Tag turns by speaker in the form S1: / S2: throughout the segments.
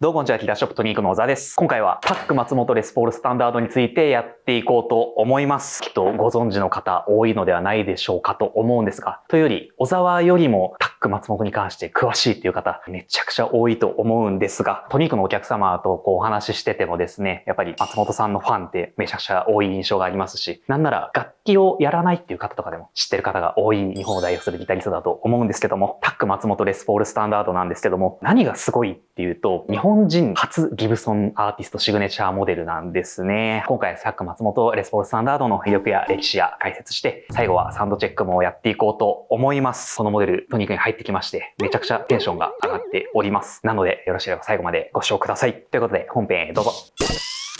S1: どうもこんにちは、ヒダショップトニークの小沢です。今回はタック松本レスポールスタンダードについてやっていこうと思います。きっとご存知の方多いのではないでしょうかと思うんですが、というより小沢よりもタック松本に関して詳しいっていう方めちゃくちゃ多いと思うんですが、トニークのお客様とお話ししててもですね、やっぱり松本さんのファンってめちゃくちゃ多い印象がありますし、なんなら楽器をやらないっていう方とかでも知ってる方が多い日本を代表するギタリストだと思うんですけども、タック松本レスポールスタンダードなんですけども、何がすごいっていうと、日本人初ギブソンアーティストシグネチャーモデルなんですね。今回タック松本レスポールスタンダードの魅力や歴史や解説して、最後はサウンドチェックもやっていこうと思います。このモデルトニークに入ってきまして、めちゃくちゃテンションが上がっております。なのでよろしければ最後までご視聴ください。ということで本編へどうぞ。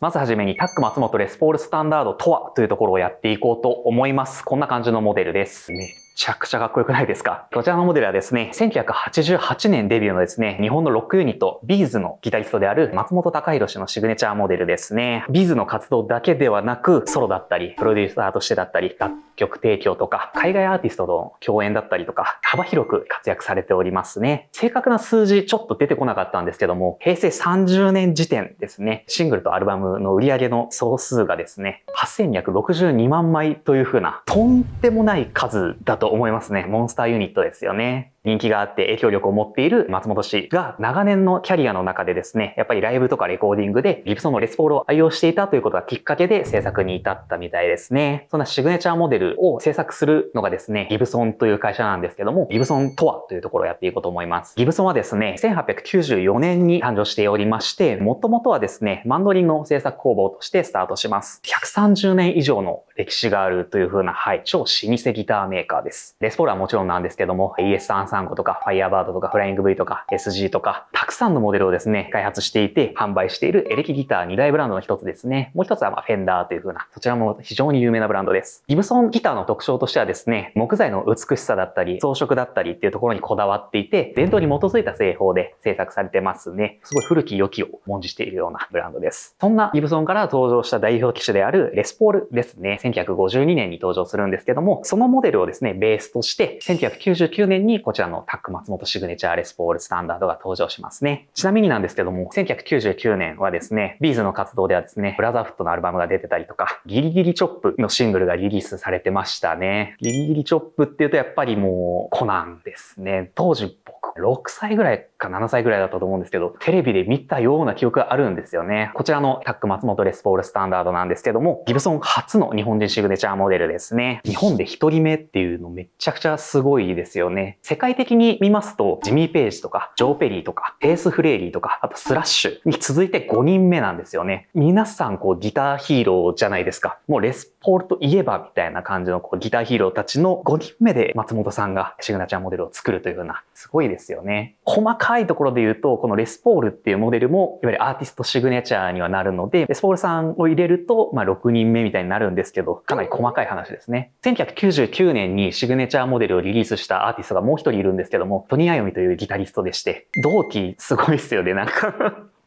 S1: まずはじめにタック松本レスポールスタンダードとはというところをやっていこうと思います。こんな感じのモデルです。めちゃくちゃかっこよくないですか？こちらのモデルはですね、1988年デビューのですね、日本のロックユニット、ビーズのギタリストである松本隆弘氏のシグネチャーモデルですね。ビーズの活動だけではなく、ソロだったり、プロデューサーとしてだったり、楽曲提供とか、海外アーティストとの共演だったりとか、幅広く活躍されておりますね。正確な数字ちょっと出てこなかったんですけども、平成30年時点ですね、シングルとアルバムの売り上げの総数がですね、8262万枚という風な、とんでもない数だと思いますね。モンスターユニットですよね。人気があって影響力を持っている松本氏が長年のキャリアの中でですね、やっぱりライブとかレコーディングでギブソンのレスポールを愛用していたということがきっかけで制作に至ったみたいですね。そんなシグネチャーモデルを制作するのがですね、ギブソンという会社なんですけども、ギブソンとはというところをやっていこうと思います。ギブソンはですね、1894年に誕生しておりまして、もともとはですね、マンドリンの製作工房としてスタートします。130年以上の歴史があるという風な、超老舗ギターメーカーです。レスポールはもちろんなんですけども、ES335 とか、ファイヤーバードとか、フライング V とか、SG とか、たくさんのモデルをですね、開発していて、販売しているエレキギター2大ブランドの一つですね。もう一つはフェンダーという風な、そちらも非常に有名なブランドです。ギブソンギターの特徴としてはですね、木材の美しさだったり、装飾だったりっていうところにこだわっていて、伝統に基づいた製法で製作されてますね。すごい古き良きを重んじているようなブランドです。そんなギブソンから登場した代表機種であるレスポールですね。1952年に登場するんですけども、そのモデルをですね、ベースとして、1999年にこちらのタック松本シグネチャーレスポールスタンダードが登場しますね。ちなみになんですけども、1999年はですね、ビーズの活動ではですね、ブラザーフットのアルバムが出てたりとか、ギリギリチョップのシングルがリリースされてましたね。ギリギリチョップっていうとやっぱりもうコナンですね。当時僕6歳ぐらいか7歳ぐらいだったと思うんですけど、テレビで見たような記憶があるんですよね。こちらのタック松本レスポールスタンダードなんですけども、ギブソン初の日本人シグネチャーモデルですね。日本で一人目っていうのめちゃくちゃすごいですよね。世界的に見ますと、ジミー・ペイジとか、ジョー・ペリーとか、エース・フレイリーとか、あとスラッシュに続いて5人目なんですよね。皆さんギターヒーローじゃないですか。もうレスポールといえばみたいな感じのギターヒーローたちの5人目で松本さんがシグネチャーモデルを作るという風な、すごいですよね。細かいところで言うと、このレスポールっていうモデルも、いわゆるアーティストシグネチャーにはなるので、レスポールさんを入れると、6人目みたいになるんですけど、かなり細かい話ですね。1999年にシグネチャーモデルをリリースしたアーティストがもう一人いるんですけども、トニー・アヨミというギタリストでして、同期すごいですよね、なんか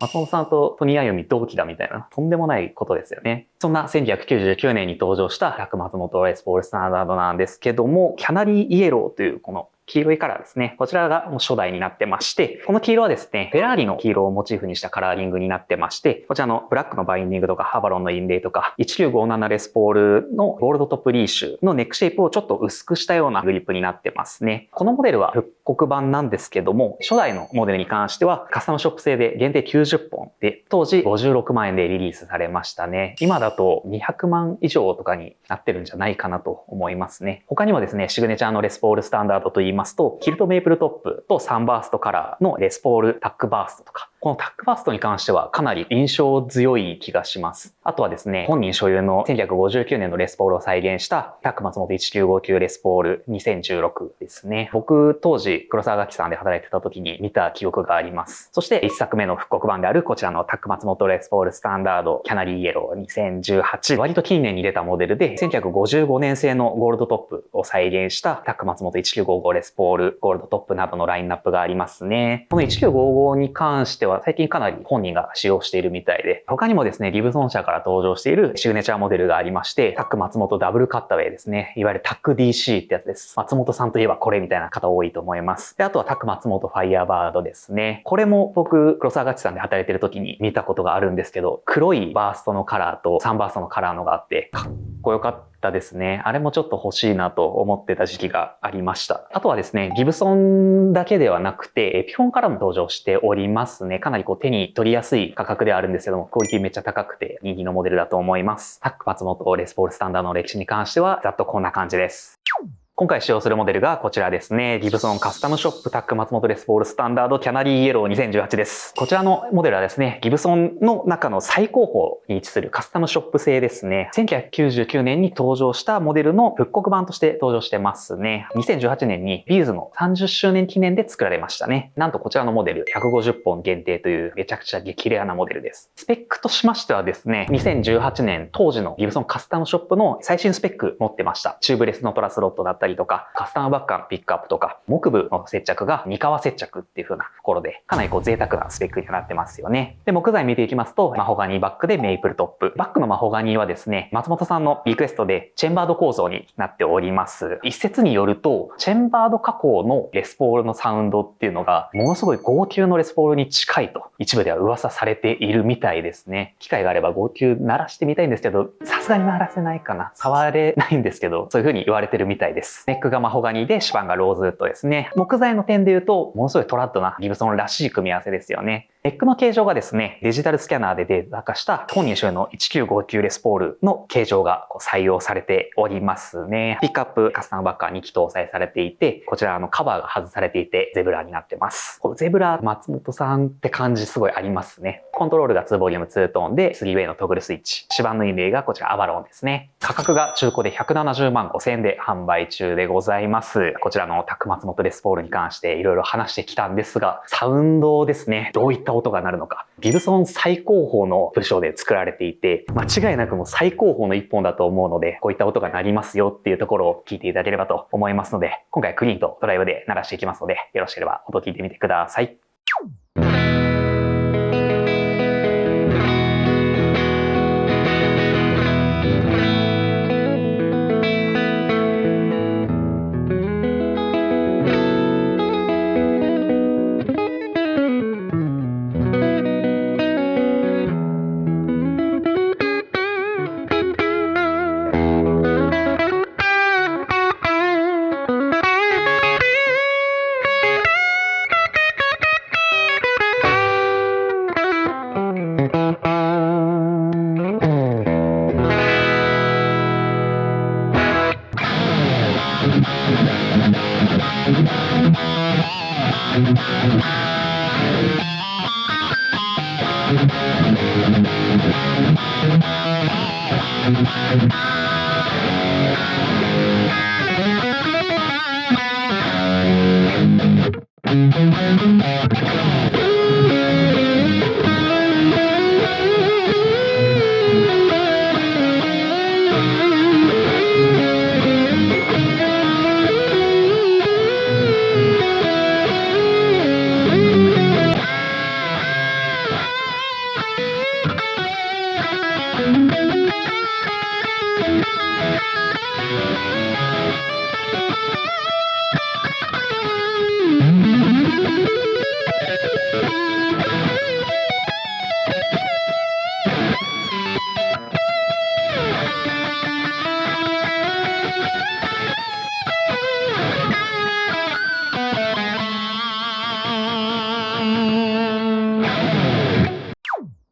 S1: 松本さんとトニー・アヨミ同期だみたいな、とんでもないことですよね。そんな1999年に登場したタック松本レスポールスタンダードなんですけども、キャナリーイエローというこの黄色いカラーですね。こちらがもう初代になってまして、この黄色はですね、フェラーリの黄色をモチーフにしたカラーリングになってまして、こちらのブラックのバインディングとかハバロンのインレイとか、1957レスポールのゴールドトップリーシュのネックシェイプをちょっと薄くしたようなグリップになってますね。このモデルは復刻版なんですけども、初代のモデルに関してはカスタムショップ製で限定90本で、当時56万円でリリースされましたね。今だと200万以上とかになってるんじゃないかなと思いますね。他にもですね、シグネチャーのレスポールスタンダードと言いますと、キルトメイプルトップとサンバーストカラーのレスポールタックバーストとか、このタックバーストに関してはかなり印象強い気がします。あとはですね、本人所有の1959年のレスポールを再現したタック松本1959レスポール2016ですね。僕当時黒沢楽器さんで働いてた時に見た記憶があります。そして1作目の復刻版であるこちらのタック松本レスポールスタンダードキャナリーイエロー2018、割と近年に出たモデルで1955年製のゴールドトップを再現したタック松本1955レスポールゴールドトップなどのラインナップがありますね。この1955に関してはは最近かなり本人が使用しているみたいで、他にもですね、ギブソン社から登場しているシグネチャーモデルがありまして、タック松本ダブルカッタウェイですね。いわゆるタック DC ってやつです。松本さんといえばこれみたいな方多いと思います。で、あとはタック松本ファイヤーバードですね。これも僕、黒沢ガチさんで働いてる時に見たことがあるんですけど、黒いバーストのカラーとサンバーストのカラーのがあって、かっこよかったですね。あれもちょっと欲しいなと思ってた時期がありました。あとはですね、ギブソンだけではなくて、エピフォンからも登場しておりますね。かなり手に取りやすい価格ではあるんですけども、クオリティめっちゃ高くて人気のモデルだと思います。タック松本レスポールスタンダードの歴史に関しては、ざっとこんな感じです。今回使用するモデルがこちらですね。ギブソンカスタムショップタック松本レスポールスタンダードキャナリーイエロー2018です。こちらのモデルはですね、ギブソンの中の最高峰に位置するカスタムショップ製ですね。1999年に登場したモデルの復刻版として登場してますね。2018年にビーズの30周年記念で作られましたね。なんとこちらのモデル150本限定というめちゃくちゃ激レアなモデルです。スペックとしましてはですね、2018年当時のギブソンカスタムショップの最新スペック持ってました。チューブレスのトラスロットだったりとか、カスタムバッカーのピックアップとか、木部の接着が2革接着っていう風なところで、かなり贅沢なスペックになってますよね。で、木材見ていきますと、マホガニーバッグでメイプルトップ。バッグのマホガニーはですね、松本さんのリクエストでチェンバード構造になっております。一説によると、チェンバード加工のレスポールのサウンドっていうのが、ものすごい号泣のレスポールに近いと、一部では噂されているみたいですね。機会があれば号泣鳴らしてみたいんですけど、さすがに鳴らせないかな。触れないんですけど、そういう風に言われてるみたいです。ネックがマホガニーで、主板がローズウッドですね。木材の点で言うと、ものすごいトラッドなギブソンらしい組み合わせですよね。ネックの形状がですね、デジタルスキャナーでデータ化した本人主演の1959レスポールの形状が採用されておりますね。ピックアップカスタムバッカー2機搭載されていて、こちらカバーが外されていてゼブラになってます。このゼブラ松本さんって感じすごいありますね。コントロールが2ボリューム2トーンで 3way のトグルスイッチ。指板のインレイがこちらアバロンですね。価格が中古で170万5000円で販売中でございます。こちらのタック松本レスポールに関していろいろ話してきたんですが、サウンドですね。どういった音が鳴るのか。ギブソン最高峰の部署で作られていて、間違いなくもう最高峰の一本だと思うので、こういった音が鳴りますよっていうところを聞いていただければと思いますので、今回クリーンとドライブで鳴らしていきますので、よろしければ音聞いてみてください。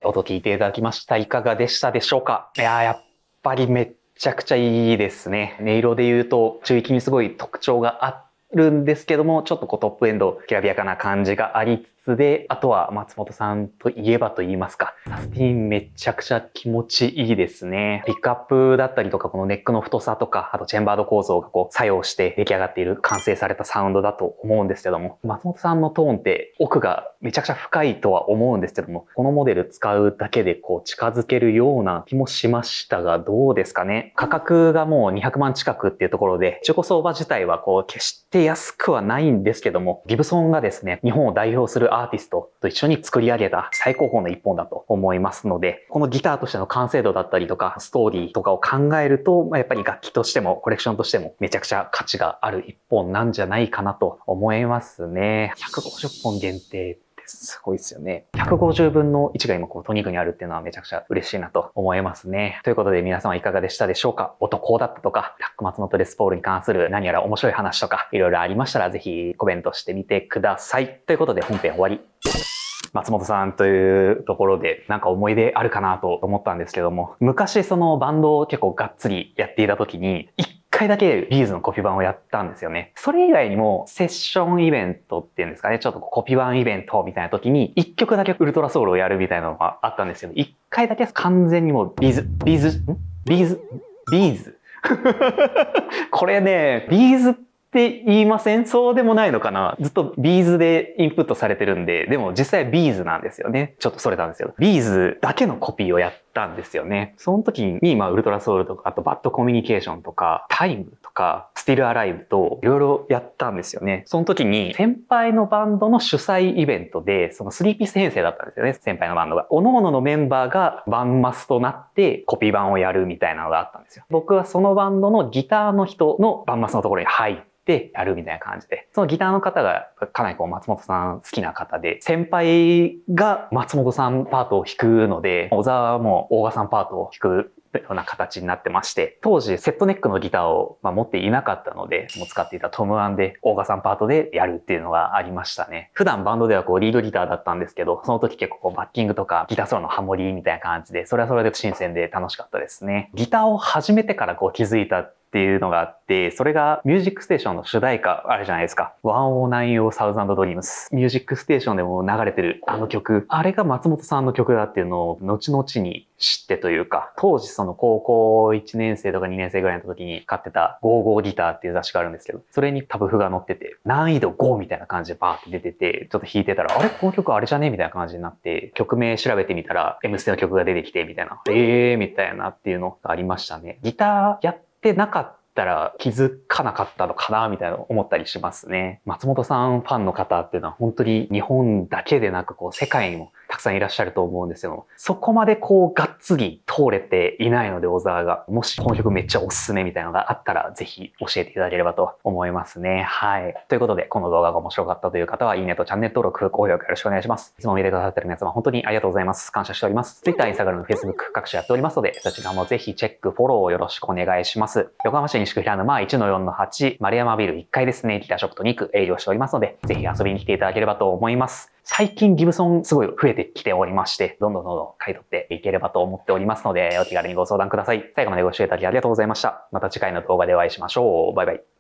S1: 音聞いていただきました。いかがでしたでしょうか？やっぱりめっちゃくちゃいいですね。音色で言うと中域にすごい特徴があるんですけども、ちょっとトップエンドきらびやかな感じがありつつで、あとは松本さんといえばと言いますか、サスティンめちゃくちゃ気持ちいいですね。ピックアップだったりとか、このネックの太さとか、あとチェンバード構造が作用して出来上がっている完成されたサウンドだと思うんですけども、松本さんのトーンって奥がめちゃくちゃ深いとは思うんですけども、このモデル使うだけで近づけるような気もしましたが、どうですかね。価格がもう200万近くっていうところで、中古相場自体は決して安くはないんですけども、ギブソンがですね、日本を代表するアーティストと一緒に作り上げた最高峰の一本だと思いますので、このギターとしての完成度だったりとか、ストーリーとかを考えると、やっぱり楽器としてもコレクションとしてもめちゃくちゃ価値がある一本なんじゃないかなと思いますね。150本限定。すごいですよね。150分の1が今トニークにあるっていうのはめちゃくちゃ嬉しいなと思いますね。ということで皆様いかがでしたでしょうか？音こうだったとか、タック松本レスポールに関する何やら面白い話とか、いろいろありましたらぜひコメントしてみてください。ということで本編終わり。松本さんというところでなんか思い出あるかなと思ったんですけども、昔そのバンドを結構がっつりやっていた時に、1回だけビーズのコピー版をやったんですよね。それ以外にもセッションイベントっていうんですかね、ちょっとコピー版イベントみたいな時に1曲だけウルトラソウルをやるみたいなのがあったんですけど、1回だけ完全にもうビーズこれね、ビーズって言いません？そうでもないのかな？ずっとビーズでインプットされてるんで、でも実際ビーズなんですよね。ちょっとそれたんですよ。ビーズだけのコピーをやったんですよね。その時に、ウルトラソウルとか、あとバッドコミュニケーションとか、タイムとか、スティルアライブといろいろやったんですよね。その時に先輩のバンドの主催イベントで、その3ピース編成だったんですよね。先輩のバンドが。各々のメンバーがバンマスとなってコピー版をやるみたいなのがあったんですよ。僕はそのバンドのギターの人のバンマスのところに入ってやるみたいな感じで、そのギターの方がかなり松本さん好きな方で、先輩が松本さんパートを弾くので、小沢はもう大賀さんパートを弾くような形になってまして、当時セットネックのギターを持っていなかったので、もう使っていたトムワンで大賀さんパートでやるっていうのがありましたね。普段バンドではリードギターだったんですけど、その時結構バッキングとかギターソロのハモリみたいな感じで、それはそれで新鮮で楽しかったですね。ギターを始めてから気づいたっていうのがあって、それがミュージックステーションの主題歌あるじゃないですか。109 Thousand Dreams。ミュージックステーションでも流れてるあの曲。あれが松本さんの曲だっていうのを後々に知ってというか、当時その高校1年生とか2年生ぐらいの時に買ってた55ギターっていう雑誌があるんですけど、それにタブ譜が載ってて、難易度5みたいな感じでバーって出てて、ちょっと弾いてたら、あれこの曲あれじゃねみたいな感じになって、曲名調べてみたら、M ステの曲が出てきてみたいな。みたいなっていうのがありましたね。ギターやってなかったら気づかなかったのかなみたいな思ったりしますね。松本さんファンの方っていうのは本当に日本だけでなく世界にもたくさんいらっしゃると思うんですよ。そこまでがっつり通れていないので、小沢が。もしこの曲めっちゃおすすめみたいなのがあったら、ぜひ教えていただければと思いますね。はい。ということで、この動画が面白かったという方は、いいねとチャンネル登録、高評価よろしくお願いします。いつも見てくださってる皆様、本当にありがとうございます。感謝しております。Twitter、Instagram、Facebook 各種やっておりますので、そちらもぜひチェック、フォローをよろしくお願いします。横浜市西区平沼 1-4-8、丸山ビル1階ですね。ギターショップと2区営業しておりますので、ぜひ遊びに来ていただければと思います。最近ギブソンすごい増えてきておりまして、どんどん買い取っていければと思っておりますので、お気軽にご相談ください。最後までご視聴いただきありがとうございました。また次回の動画でお会いしましょう。バイバイ。